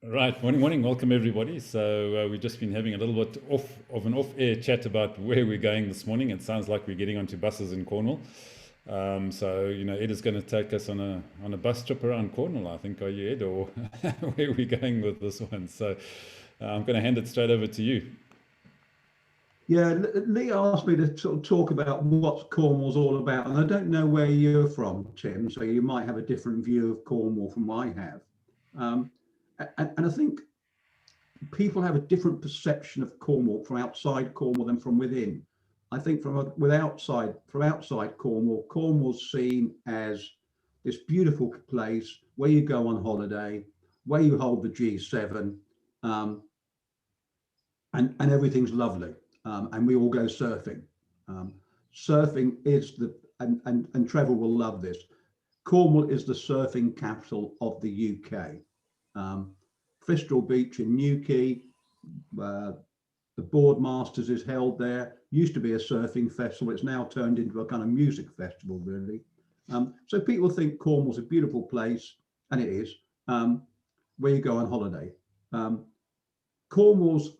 Right, morning, morning. Welcome everybody. So we've just been having a little bit of an off-air chat about where we're going this morning. It sounds like we're getting onto buses in Cornwall. Ed is going to take us on a bus trip around Cornwall. I think, are you Ed, or where are we going with this one? So I'm going to hand it straight over to you. Yeah, Lee asked me to sort of talk about what Cornwall's all about, and I don't know where you're from, Tim, so you might have a different view of Cornwall from I have. Um, and I think people have a different perception of Cornwall from outside Cornwall than from within. I think from outside Cornwall, Cornwall's seen as this beautiful place where you go on holiday, where you hold the G7, um, and everything's lovely. And we all go surfing. Um, Surfing is and Trevor will love this. Cornwall is the surfing capital of the UK. Um, Bristol Beach in Newquay, uh, the Boardmasters is held there. Used to be a surfing festival. It's now turned into a kind of music festival, really. So people think Cornwall's a beautiful place, and it is, where you go on holiday. Um, Cornwall's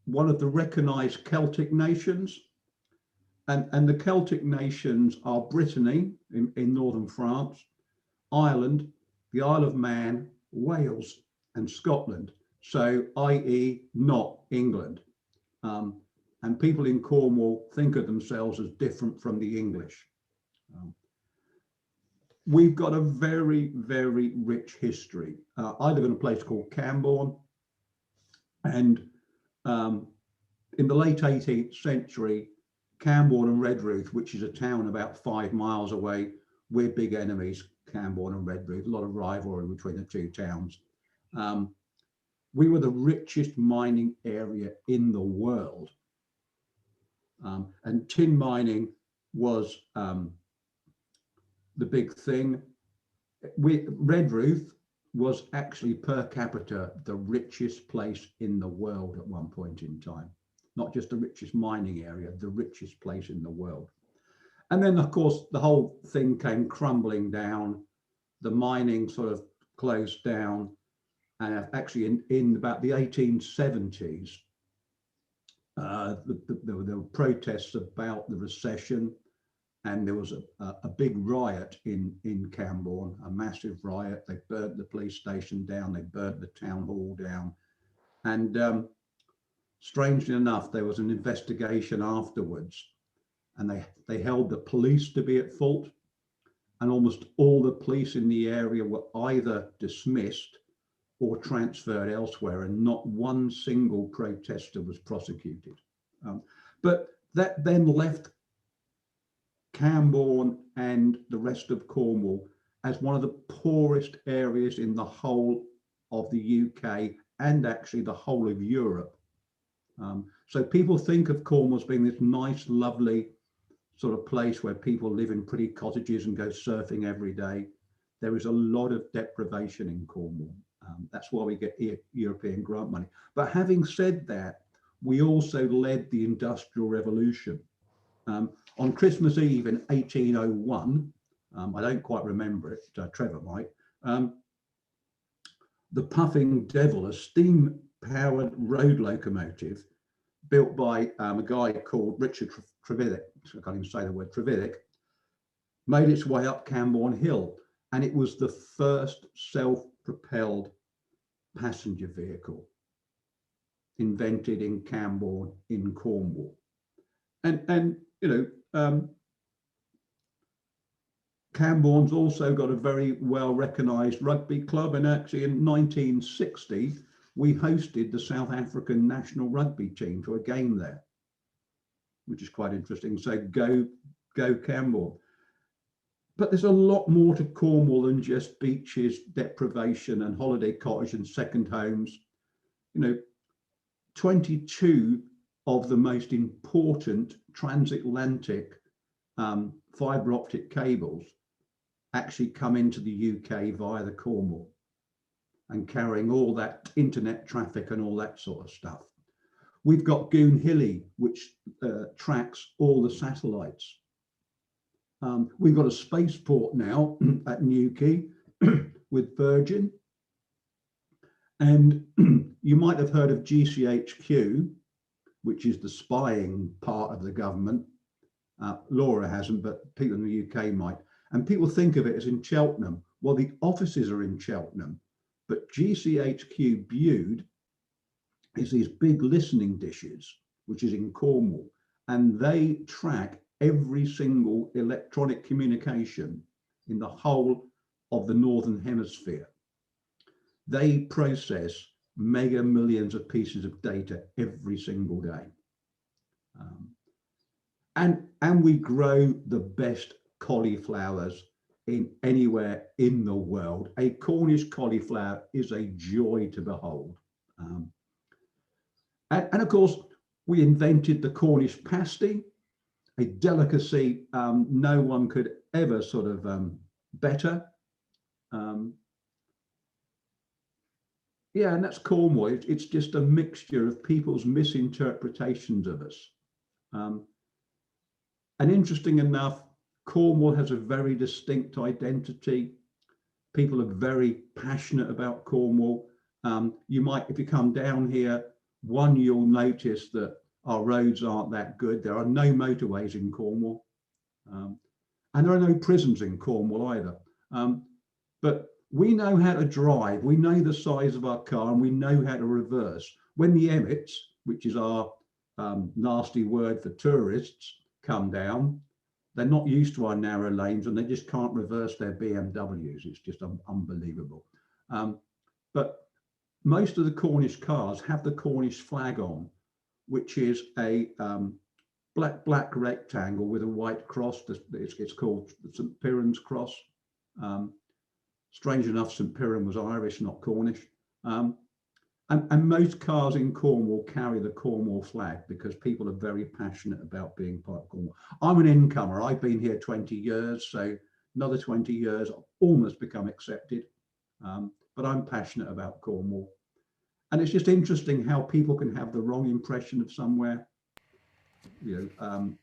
one of the recognised Celtic nations, and the Celtic nations are Brittany in northern France, Ireland, the Isle of Man, Wales, and Scotland. So, i.e., not England. Um, and people in Cornwall think of themselves as different from the English. Um, we've got a very, very rich history. I live in a place called Camborne, and um, in the late 18th century, Camborne and Redruth, which is a town about 5 miles away, we're big enemies, Camborne and Redruth, a lot of rivalry between the two towns. Um, we were the richest mining area in the world. And tin mining was the big thing. Redruth was actually per capita the richest place in the world at one point in time. Not just the richest mining area, the richest place in the world. And then, of course, the whole thing came crumbling down. The mining sort of closed down. And actually, in about the 1870s, there were protests about the recession, and there was a big riot in Camborne, a massive riot. They burnt the police station down, they burnt the town hall down. And strangely enough, there was an investigation afterwards, and they held the police to be at fault. And almost all the police in the area were either dismissed or transferred elsewhere, and not one single protester was prosecuted. But that then left Camborne and the rest of Cornwall as one of the poorest areas in the whole of the UK and actually the whole of Europe. So people think of Cornwall as being this nice, lovely sort of place where people live in pretty cottages and go surfing every day. There is a lot of deprivation in Cornwall. That's why we get European grant money. But having said that, we also led the Industrial Revolution. On Christmas Eve in 1801, I don't quite remember it, Trevor might, the Puffing Devil, a steam-powered road locomotive built by a guy called Richard Trevithick, I can't even say the word, Trevithick, made its way up Camborne Hill. And it was the first self-propelled passenger vehicle invented in Camborne in Cornwall. And Camborne's also got a very well recognised rugby club, and actually in 1960 we hosted the South African national rugby team to a game there, which is quite interesting. So go Camborne. But there's a lot more to Cornwall than just beaches, deprivation, and holiday cottage and second homes. 22 of the most important transatlantic fibre optic cables actually come into the UK via the Cornwall, and carrying all that internet traffic and all that sort of stuff. We've got Goonhilly, which tracks all the satellites. We've got a spaceport now at Newquay with Virgin. And you might have heard of GCHQ, which is the spying part of the government. Laura hasn't, but people in the UK might. And people think of it as in Cheltenham. Well, the offices are in Cheltenham, but GCHQ Bude is these big listening dishes, which is in Cornwall, and they track every single electronic communication in the whole of the Northern Hemisphere. They process mega millions of pieces of data every single day. And we grow the best cauliflowers in anywhere in the world. A Cornish cauliflower is a joy to behold. And of course, we invented the Cornish pasty, a delicacy no one could ever sort of better. Yeah, and that's Cornwall. It's just a mixture of people's misinterpretations of us. And interesting enough, Cornwall has a very distinct identity. People are very passionate about Cornwall. You might, if you come down here, you'll notice that our roads aren't that good. There are no motorways in Cornwall. And there are no prisons in Cornwall either. But we know how to drive. We know the size of our car and we know how to reverse. When the Emmets, which is our nasty word for tourists, come down, they're not used to our narrow lanes and they just can't reverse their BMWs. It's just unbelievable. But most of the Cornish cars have the Cornish flag on, which is a black rectangle with a white cross. It's called the St. Piran's cross. Strange enough, St. Piran was Irish, not Cornish. And most cars in Cornwall carry the Cornwall flag because people are very passionate about being part of Cornwall. I'm an incomer. I've been here 20 years, so another 20 years, I've almost become accepted. But I'm passionate about Cornwall. And it's just interesting how people can have the wrong impression of somewhere. You know,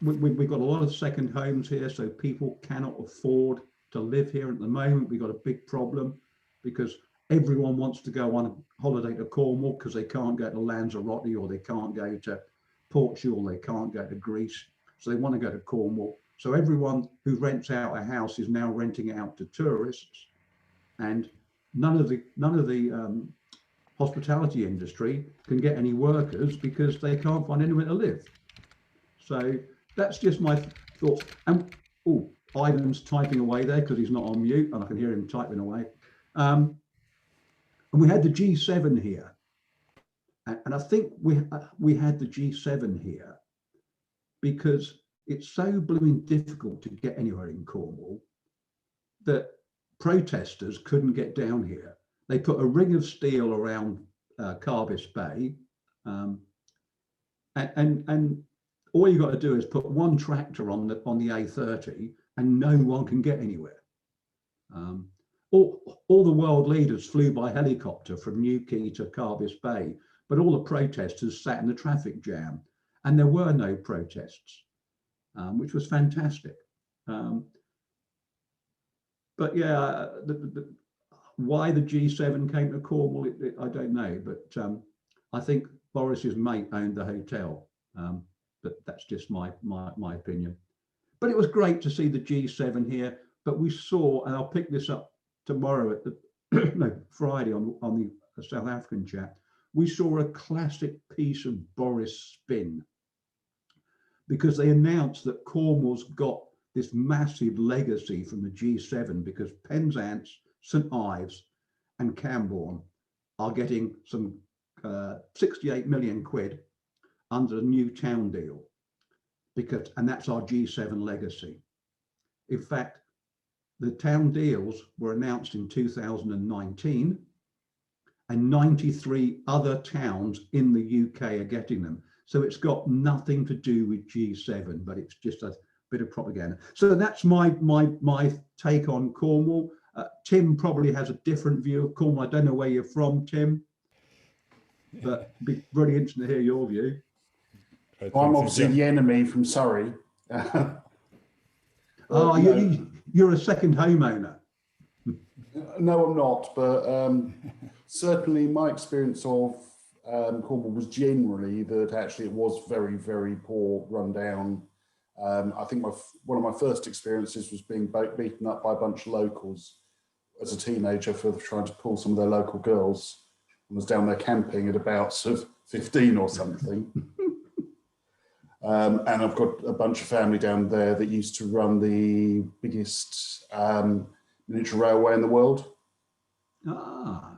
we've got a lot of second homes here, so people cannot afford to live here at the moment. We've got a big problem because everyone wants to go on a holiday to Cornwall because they can't go to Lanzarote or they can't go to Portugal, they can't go to Greece. So they want to go to Cornwall. So everyone who rents out a house is now renting it out to tourists. And none of the hospitality industry can get any workers because they can't find anywhere to live. So that's just my thoughts. And Ivan's typing away there because he's not on mute and I can hear him typing away. And we had the G7 here. And I think we had the G7 here because it's so blooming difficult to get anywhere in Cornwall that protesters couldn't get down here. They put a ring of steel around Carbis Bay, and all you got to do is put one tractor on the A30, and no one can get anywhere. All the world leaders flew by helicopter from Newquay to Carbis Bay, but all the protesters sat in the traffic jam, and there were no protests, which was fantastic. But yeah, why the G7 came to Cornwall, I don't know, but I think Boris's mate owned the hotel, but that's just my opinion. But it was great to see the G7 here, but we saw, and I'll pick this up tomorrow at the Friday on the South African chat, we saw a classic piece of Boris spin because they announced that Cornwall's got this massive legacy from the G7 because Penzance, St Ives and Camborne are getting some 68 million quid under the new town deal and that's our G7 legacy. In fact, the town deals were announced in 2019 and 93 other towns in the UK are getting them. So it's got nothing to do with G7, but it's just a bit of propaganda. So that's my take on Cornwall. Tim probably has a different view of Cornwall. I don't know where you're from, Tim, but it'd be really interesting to hear your view. I'm obviously the enemy from Surrey. You're a second homeowner. No, I'm not, but certainly my experience of Cornwall was generally that actually it was very, very poor, run down. I think one of my first experiences was being beaten up by a bunch of locals as a teenager for trying to pull some of their local girls. I was down there camping at about sort of 15 or something. And I've got a bunch of family down there that used to run the biggest miniature railway in the world. Ah.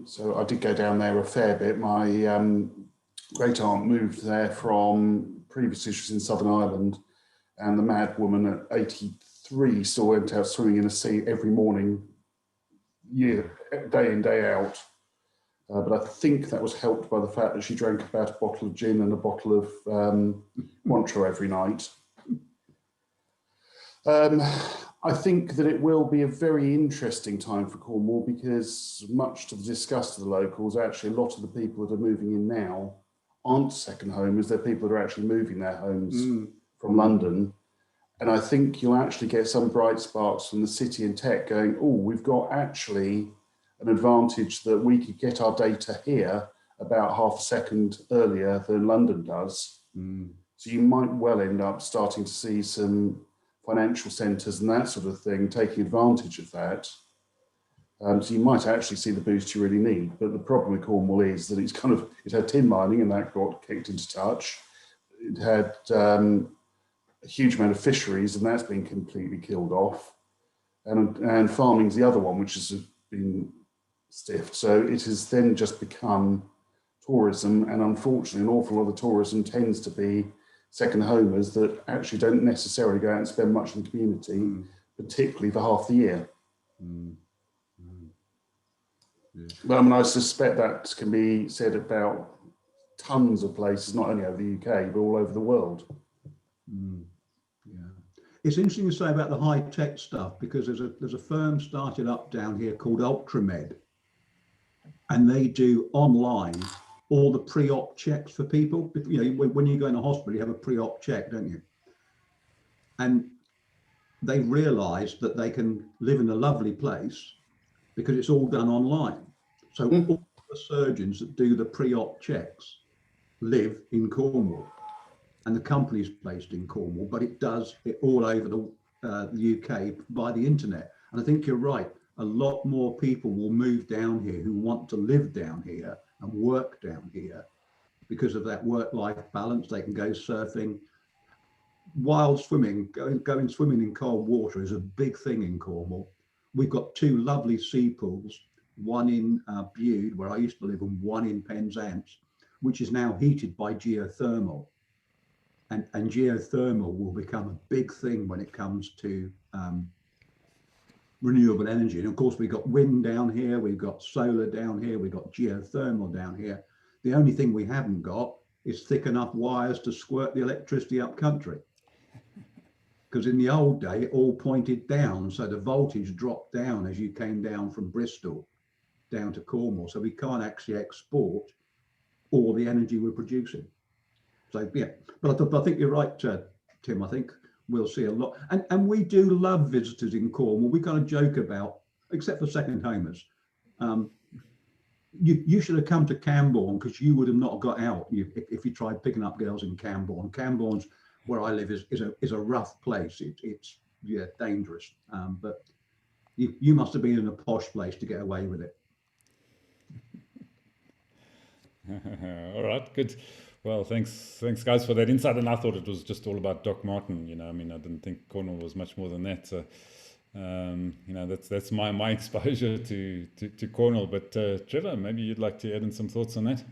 So I did go down there a fair bit. My great aunt moved there from previously she was in Southern Ireland, and the mad woman at 83 still went out swimming in a sea every morning, day in, day out. But I think that was helped by the fact that she drank about a bottle of gin and a bottle of Cointreau every night. I think that it will be a very interesting time for Cornwall because much to the disgust of the locals, actually a lot of the people that are moving in now aren't second homers, they're people that are actually moving their homes from London. And I think you'll actually get some bright sparks from the city and tech going, oh, we've got actually an advantage that we could get our data here about half a second earlier than London does. So you might well end up starting to see some financial centres and that sort of thing taking advantage of that. So you might actually see the boost you really need. But the problem with Cornwall is that it had tin mining and that got kicked into touch. It had a huge amount of fisheries and that's been completely killed off. And farming's the other one, which has been stiffed. So it has then just become tourism. And unfortunately, an awful lot of tourism tends to be second homers that actually don't necessarily go out and spend much in the community, particularly for half the year. Yeah. But I mean, I suspect that can be said about tons of places, not only over the UK, but all over the world. Yeah. It's interesting to say about the high tech stuff because there's a firm started up down here called Ultramed, and they do online all the pre-op checks for people. You know, when you go in the hospital, you have a pre-op check, don't you? And they realised that they can live in a lovely place because it's all done online. So all the surgeons that do the pre-op checks live in Cornwall, and the company's based in Cornwall, but it does it all over the UK by the internet. And I think you're right. A lot more people will move down here who want to live down here and work down here because of that work-life balance. They can go surfing. Wild swimming, going swimming in cold water is a big thing in Cornwall. We've got two lovely sea pools, one in Bude, where I used to live, and one in Penzance, which is now heated by geothermal. And geothermal will become a big thing when it comes to renewable energy. And of course, we've got wind down here, we've got solar down here, we've got geothermal down here. The only thing we haven't got is thick enough wires to squirt the electricity up country. Because in the old day, it all pointed down, so the voltage dropped down as you came down from Bristol down to Cornwall. So we can't actually export all the energy we're producing. So yeah, but I think you're right, Tim. I think we'll see a lot, and we do love visitors in Cornwall. We kind of joke about, except for second homers. You should have come to Camborne because you would have not got out if you tried picking up girls in Camborne. Camborne's where I live is a rough place. It's yeah, dangerous. But you must have been in a posh place to get away with it. All right, good. Well, thanks guys for that insight. And I thought it was just all about Doc Martin. You know, I mean, I didn't think Cornwall was much more than that. So, you know, that's my exposure to Cornwall. But Trevor, maybe you'd like to add in some thoughts on that.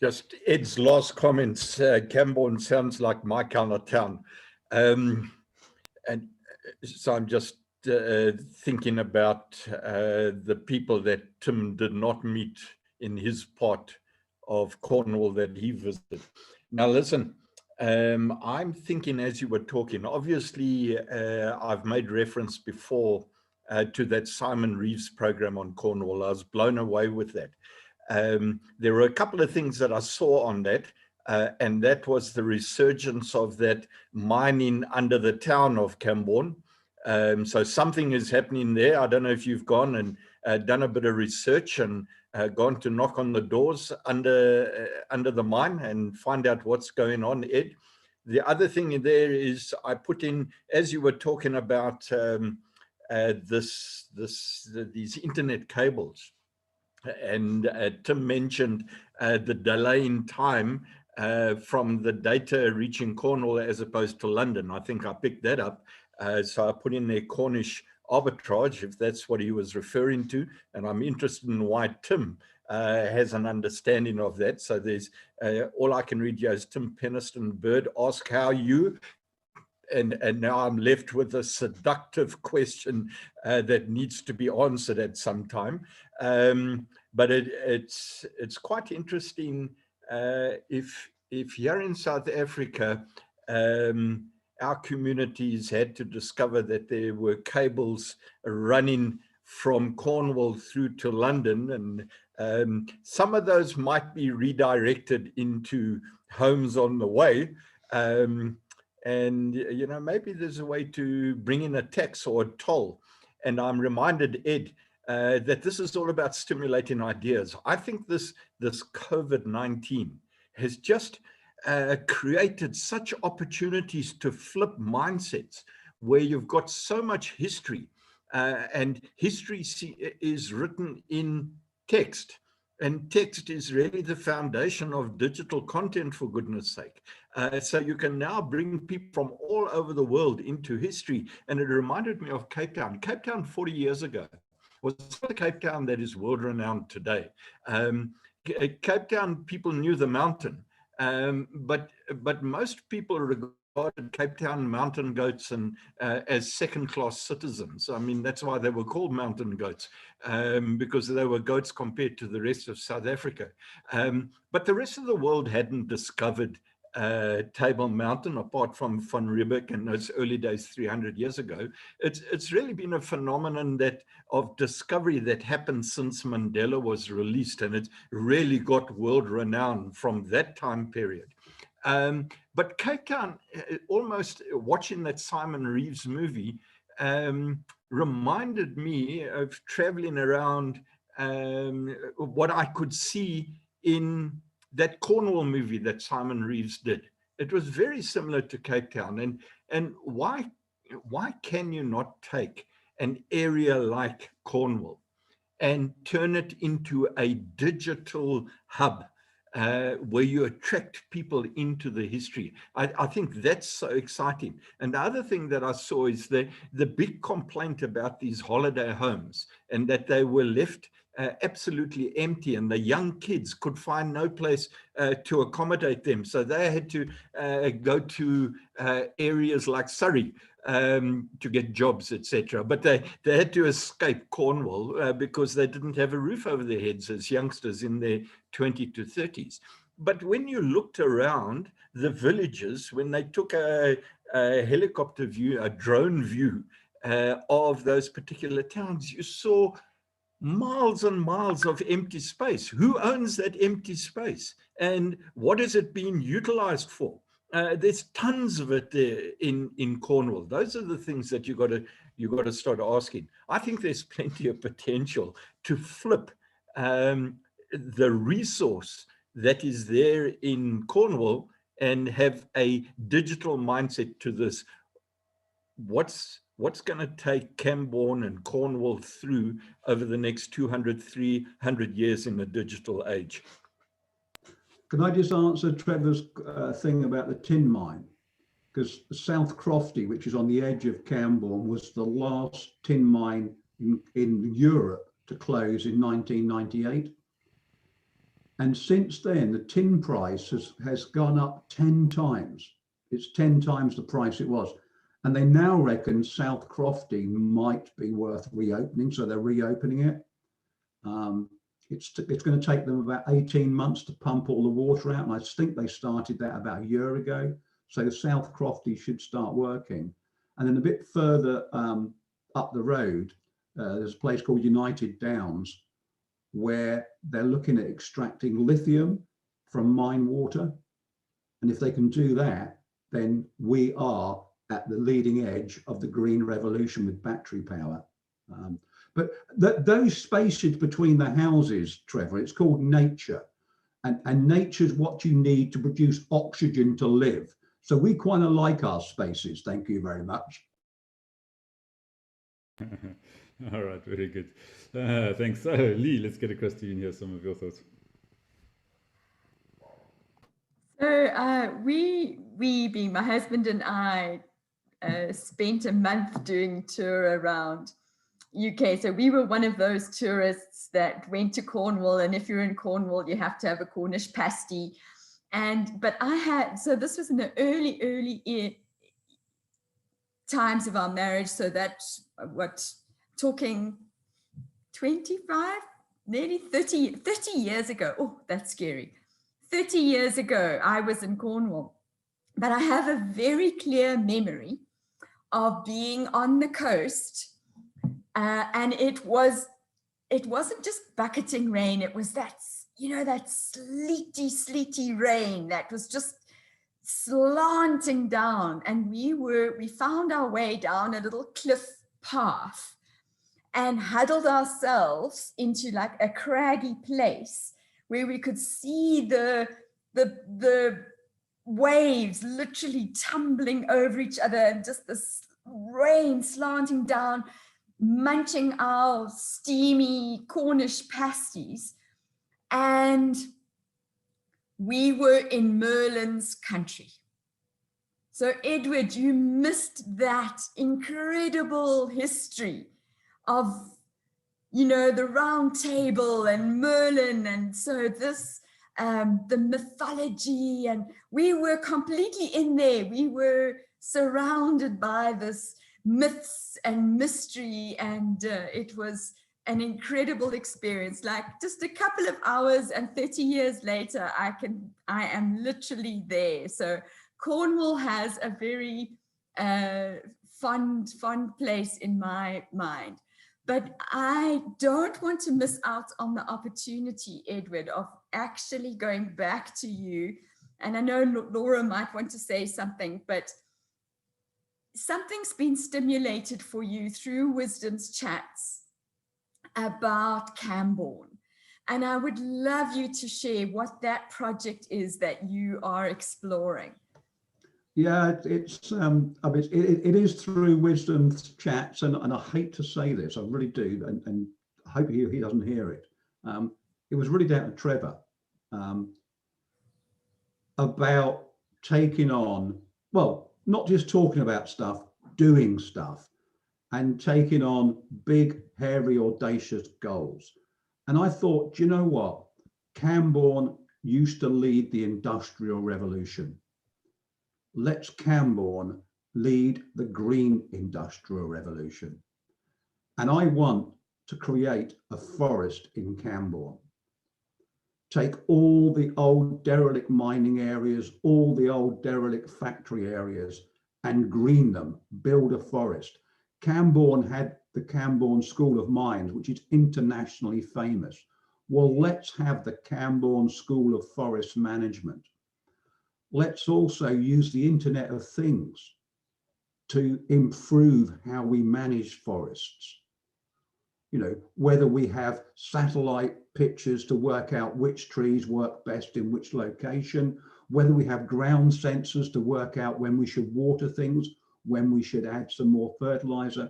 Just Ed's last comments. Camborne sounds like my kind of town, and so I'm just thinking about the people that Tim did not meet in his part of Cornwall that he visited. Now listen, I'm thinking as you were talking, obviously I've made reference before to that Simon Reeves program on Cornwall. I was blown away with that. There were a couple of things that I saw on that. and that was the resurgence of that mining under the town of Camborne. So something is happening there. I don't know if you've gone and done a bit of research and gone to knock on the doors under the mine and find out what's going on, Ed. The other thing in there is I put in, as you were talking about these internet cables, and Tim mentioned the delay in time from the data reaching Cornwall as opposed to London. I think I picked that up. So I put in there Cornish arbitrage, if that's what he was referring to. And I'm interested in why Tim has an understanding of that. So there's all I can read here is Tim Peniston Bird ask how you, and now I'm left with a seductive question that needs to be answered at some time. But it's quite interesting if here in South Africa, our communities had to discover that there were cables running from Cornwall through to London, and some of those might be redirected into homes on the way. And, you know, maybe there's a way to bring in a tax or a toll. And I'm reminded, Ed, that this is all about stimulating ideas. I think this COVID-19 has just created such opportunities to flip mindsets where you've got so much history, and history is written in text. And text is really the foundation of digital content, for goodness sake. So you can now bring people from all over the world into history. And it reminded me of Cape Town. Cape Town 40 years ago was the Cape Town that is world-renowned today. Cape Town people knew the mountain, but most people regarded Cape Town mountain goats and as second-class citizens. I mean, that's why they were called mountain goats, because they were goats compared to the rest of South Africa. But the rest of the world hadn't discovered Table Mountain, apart from Van Riebeeck in those early days 300 years ago. It's really been a phenomenon of discovery that happened since Mandela was released, and it's really got world renown from that time period. But Cape Town, almost watching that Simon Reeves movie, reminded me of traveling around what I could see in that Cornwall movie that Simon Reeves did. It was very similar to Cape Town. And why can you not take an area like Cornwall and turn it into a digital hub where you attract people into the history? I think that's so exciting. And the other thing that I saw is the big complaint about these holiday homes, and that they were left absolutely empty, and the young kids could find no place to accommodate them. So they had to go to areas like Surrey to get jobs, etc. But they had to escape Cornwall because they didn't have a roof over their heads as youngsters in their 20s to 30s. But when you looked around the villages, when they took a helicopter view, a drone view of those particular towns, you saw miles and miles of empty space. Who owns that empty space? And what is it being utilized for? There's tons of it there in Cornwall. Those are the things that you got to start asking. I think there's plenty of potential to flip the resource that is there in Cornwall and have a digital mindset to this. What's going to take Camborne and Cornwall through over the next 200, 300 years in the digital age? Can I just answer Trevor's thing about the tin mine? Because South Crofty, which is on the edge of Camborne, was the last tin mine in Europe to close in 1998. And since then, the tin price has gone up 10 times. It's 10 times the price it was. And they now reckon South Crofty might be worth reopening, so they're reopening it. It's going to take them about 18 months to pump all the water out, and I think they started that about a year ago. So South Crofty should start working. And then a bit further up the road, there's a place called United Downs, where they're looking at extracting lithium from mine water. And if they can do that, then we are at the leading edge of the green revolution with battery power. But those spaces between the houses, Trevor, it's called nature. And nature's what you need to produce oxygen to live. So we quite like our spaces. Thank you very much. All right, very good. Thanks. So, Lee, let's get across to you and hear some of your thoughts. So we being my husband and I, spent a month doing a tour around UK. So we were one of those tourists that went to Cornwall, and if you're in Cornwall, you have to have a Cornish pasty. But so this was in the early times of our marriage. So that's talking 25, nearly 30 years ago. Oh, that's scary. 30 years ago, I was in Cornwall, but I have a very clear memory of being on the coast, and it wasn't just bucketing rain. It was that sleety rain that was just slanting down, and we found our way down a little cliff path and huddled ourselves into like a craggy place where we could see the waves literally tumbling over each other, and just this rain slanting down, munching our steamy Cornish pasties. And we were in Merlin's country. So Edward, you missed that incredible history of, the Round Table and Merlin. And so this, the mythology, and we were completely in there. We were surrounded by this myths and mystery, and it was an incredible experience. Like just a couple of hours, and 30 years later, I am literally there. So Cornwall has a very fond place in my mind. But I don't want to miss out on the opportunity, Edward, of actually going back to you. And I know Laura might want to say something, but something's been stimulated for you through Wisdom's chats about Camborne. And I would love you to share what that project is that you are exploring. Yeah, it is through Wisdom's chats, and I hate to say this, I really do, and I hope he doesn't hear it. It was really down to Trevor about taking on, well, not just talking about stuff, doing stuff, and taking on big, hairy, audacious goals. And I thought, do you know what? Camborne used to lead the Industrial Revolution. Let's Camborne lead the green industrial revolution. And I want to create a forest in Camborne. Take all the old derelict mining areas, all the old derelict factory areas, and green them, build a forest. Camborne had the Camborne School of Mines, which is internationally famous. Well, let's have the Camborne School of Forest Management. Let's also use the Internet of Things to improve how we manage forests. Whether we have satellite pictures to work out which trees work best in which location, whether we have ground sensors to work out when we should water things, when we should add some more fertilizer.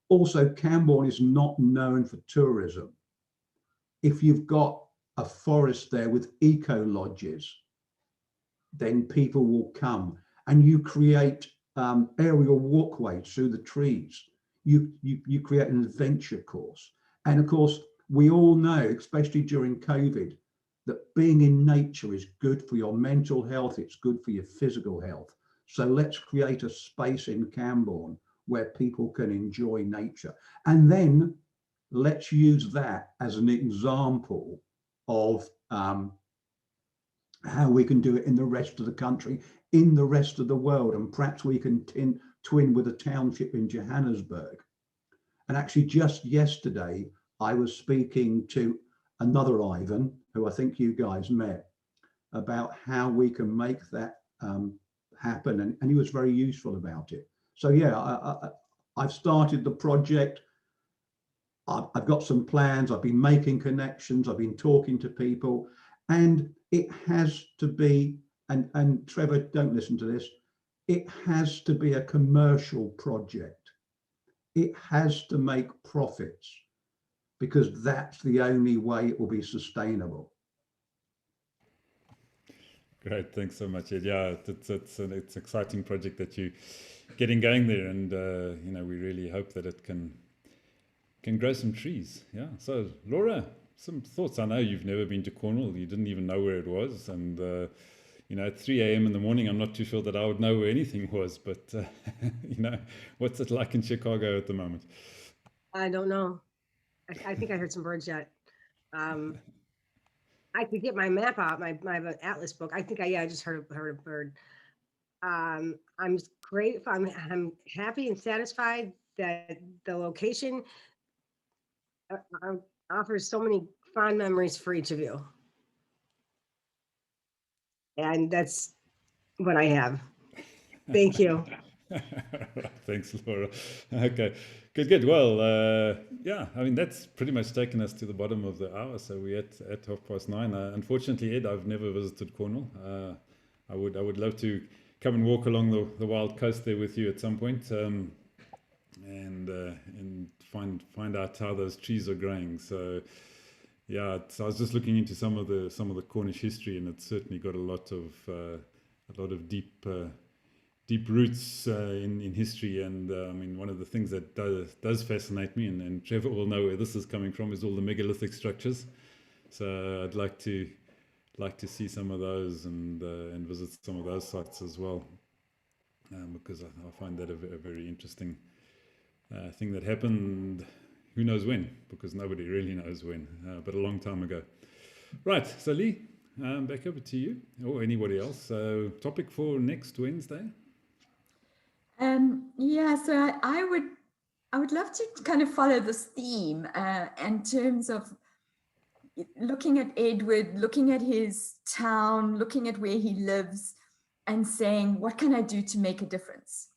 Also, Camborne is not known for tourism. If you've got a forest there with eco lodges, then people will come, and you create aerial walkways through the trees. You create an adventure course. And of course, we all know, especially during COVID, that being in nature is good for your mental health, it's good for your physical health. So let's create a space in Camborne where people can enjoy nature. And then let's use that as an example of how we can do it in the rest of the country, in the rest of the world. And perhaps we can twin with a township in Johannesburg. And actually just yesterday, I was speaking to another Ivan, who I think you guys met, about how we can make that happen, and he was very useful about it. So yeah, I've started the project. I've got some plans. I've been making connections. I've been talking to people, and it has to be. And Trevor, don't listen to this. It has to be a commercial project. It has to make profits, because that's the only way it will be sustainable. Great, thanks so much, Ed. Yeah, it's an exciting project that you're getting going there, and you know, we really hope that it can grow some trees. Yeah. So Laura, some thoughts. I know you've never been to Cornwall. You didn't even know where it was, and you know, at 3 a.m. in the morning, I'm not too sure that I would know where anything was. But you know, what's it like in Chicago at the moment? I don't know. I think I heard some birds yet. I could get my map out, my atlas book. I think I just heard a bird. I'm great. I'm happy and satisfied that the location offers so many fond memories for each of you. And that's what I have. Thank you. Thanks, Laura. Okay, good. Well, yeah, I mean, that's pretty much taken us to the bottom of the hour. So we're at 9:30. Unfortunately, Ed, I've never visited Cornwall. I would love to come and walk along the wild coast there with you at some point, and find out how those trees are growing. So yeah, I was just looking into some of the Cornish history, and it's certainly got a lot of deep roots in history. And I mean, one of the things that does fascinate me, and Trevor will know where this is coming from, is all the megalithic structures. So I'd like to see some of those and visit some of those sites as well, because I find that a very interesting thing that happened. Who knows when? Because nobody really knows when, but a long time ago. Right. So Lee, back over to you, or anybody else. So topic for next Wednesday. Yeah, so I would love to kind of follow this theme in terms of looking at Edward, looking at his town, looking at where he lives, and saying, what can I do to make a difference?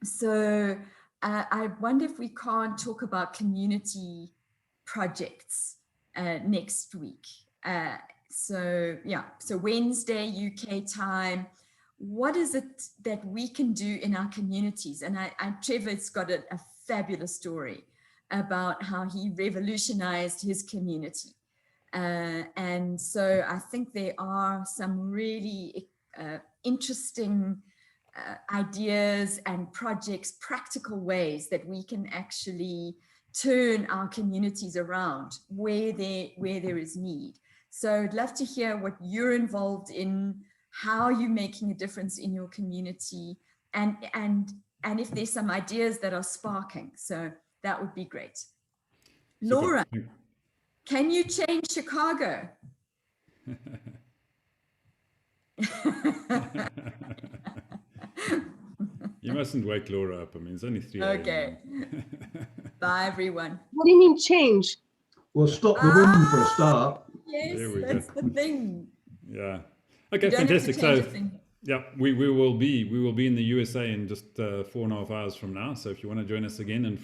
So I wonder if we can't talk about community projects next week. So yeah, so Wednesday UK time. What is it that we can do in our communities? And Trevor's got a fabulous story about how he revolutionized his community. And so I think there are some really interesting ideas and projects, practical ways that we can actually turn our communities around where there is need. So I'd love to hear what you're involved in, how you're making a difference in your community, and if there's some ideas that are sparking. So that would be great. Super. Laura, can you change Chicago? You mustn't wake Laura up. I mean, it's only 3 a.m. Okay. Bye, everyone. What do you mean change? We'll stop the wind for a start. Yes, There we that's go. the thing. Yeah. Okay, You don't have to fantastic. change So a thing. yeah, we will be in the USA in just 4.5 hours from now. So if you want to join us again, and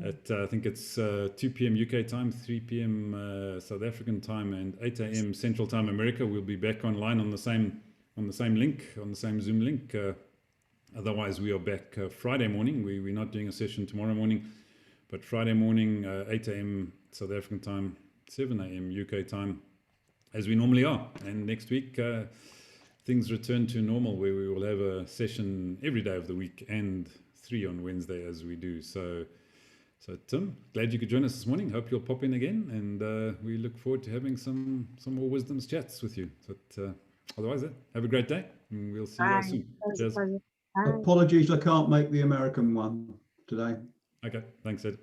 at I think it's 2 p.m. UK time, 3 p.m. South African time, and 8 a.m. Central Time America, we'll be back online on the same link, on the same Zoom link. Otherwise, we are back Friday morning. We're not doing a session tomorrow morning, but Friday morning, 8 a.m. South African time, 7 a.m. UK time, as we normally are. And next week, things return to normal, where we will have a session every day of the week and 3 on Wednesday as we do. So Tim, glad you could join us this morning. Hope you'll pop in again, and we look forward to having some more wisdoms chats with you. But otherwise, have a great day, and we'll see you guys soon. Cheers. Apologies, I can't make the American one today. Okay, thanks, Ed.